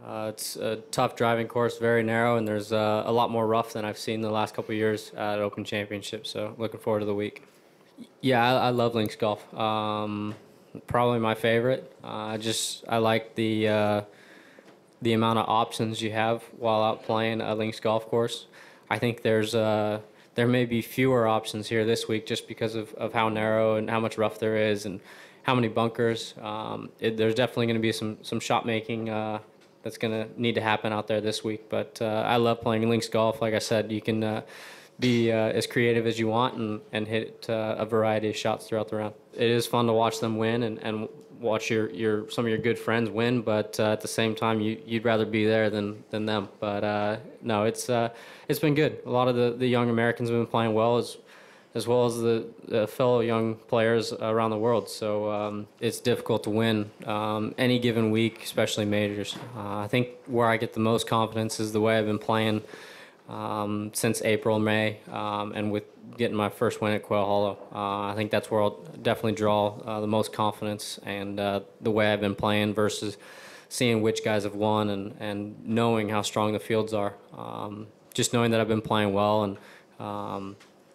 It's a tough driving course, very narrow, and there's a lot more rough than I've seen the last couple of years at Open Championship. So looking forward to the week. Yeah, I love links golf. Probably my favorite. I like the amount of options you have while out playing a links golf course. I think there may be fewer options here this week just because of how narrow and how much rough there is and how many bunkers. There's definitely going to be some shot making that's going to need to happen out there this week. But I love playing links golf. Like I said, you can be as creative as you want and hit a variety of shots throughout the round. It is fun to watch them win and watch some of your good friends win, but at the same time, you'd rather be there than them. But no, it's been good. A lot of the young Americans have been playing well as well as the fellow young players around the world. So it's difficult to win any given week, especially majors. I think where I get the most confidence is the way I've been playing since April, May, and with getting my first win at Quail Hollow. I think that's where I'll definitely draw the most confidence and the way I've been playing versus seeing which guys have won and knowing how strong the fields are. Just knowing that I've been playing well and,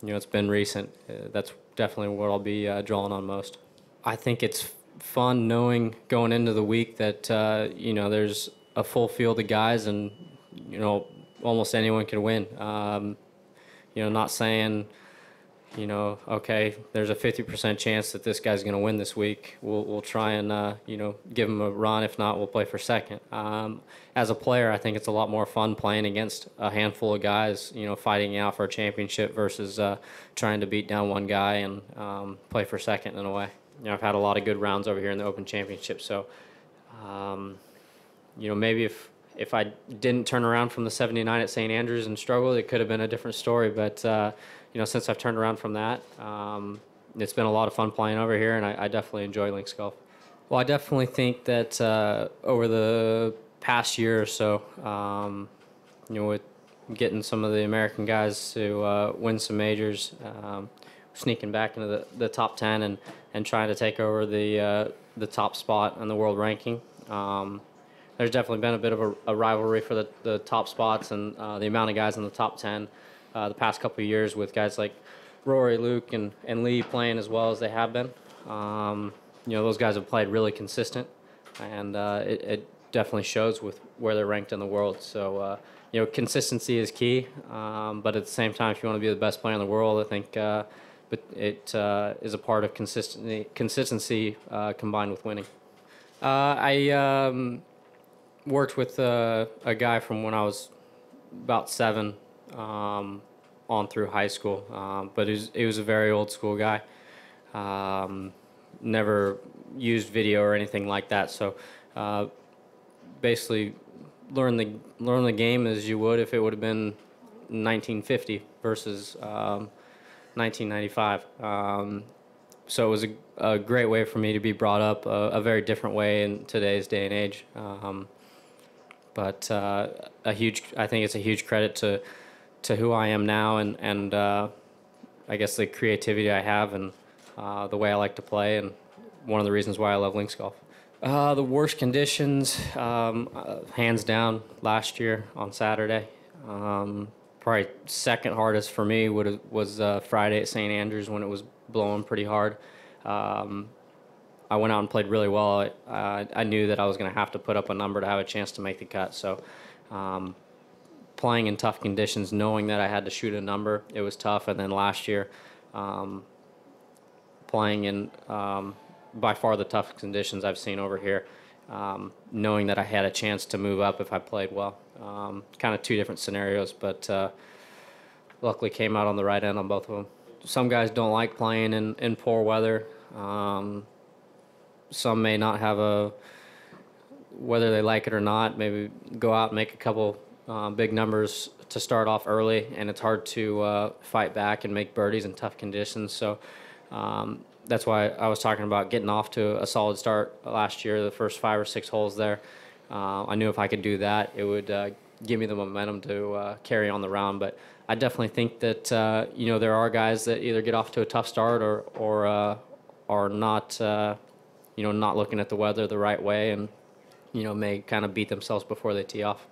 it's been recent. That's definitely what I'll be drawing on most. I think it's fun knowing going into the week that, there's a full field of guys and, almost anyone can win. Not saying, okay, there's a 50% chance that this guy's going to win this week. We'll try and, give him a run. If not, we'll play for second. As a player, I think it's a lot more fun playing against a handful of guys, fighting out for a championship versus trying to beat down one guy and play for second in a way. I've had a lot of good rounds over here in the Open Championship. So, maybe if I didn't turn around from the 79 at St. Andrews and struggled, it could have been a different story. But, since I've turned around from that, it's been a lot of fun playing over here, and I definitely enjoy links golf. Well, I definitely think that over the past year or so, with getting some of the American guys to win some majors, sneaking back into the top 10 and trying to take over the top spot in the world ranking, there's definitely been a bit of a rivalry for the top spots and the amount of guys in the top 10 the past couple of years with guys like Rory, Luke, and Lee playing as well as they have been. Those guys have played really consistent, and it definitely shows with where they're ranked in the world. So, consistency is key, but at the same time, if you want to be the best player in the world, I think but it is a part of consistency combined with winning. I worked with a guy from when I was about 7 on through high school, but he was a very old school guy. Never used video or anything like that, so basically learn the game as you would if it would have been 1950 versus 1995. So it was a great way for me to be brought up, a very different way in today's day and age. But I think it's a huge credit to who I am now and I guess the creativity I have and the way I like to play, and one of the reasons why I love links golf. The worst conditions, hands down, last year on Saturday. Probably second hardest for me was Friday at St. Andrews when it was blowing pretty hard. I went out and played really well. I knew that I was going to have to put up a number to have a chance to make the cut. So playing in tough conditions, knowing that I had to shoot a number, it was tough. And then last year, playing in by far the toughest conditions I've seen over here, knowing that I had a chance to move up if I played well. Kind of two different scenarios, but luckily came out on the right end on both of them. Some guys don't like playing in poor weather. Some may not have whether they like it or not, maybe go out and make a couple big numbers to start off early, and it's hard to fight back and make birdies in tough conditions. So that's why I was talking about getting off to a solid start last year, the first 5 or 6 holes there. I knew if I could do that, it would give me the momentum to carry on the round. But I definitely think that there are guys that either get off to a tough start or are not not looking at the weather the right way, and may kind of beat themselves before they tee off.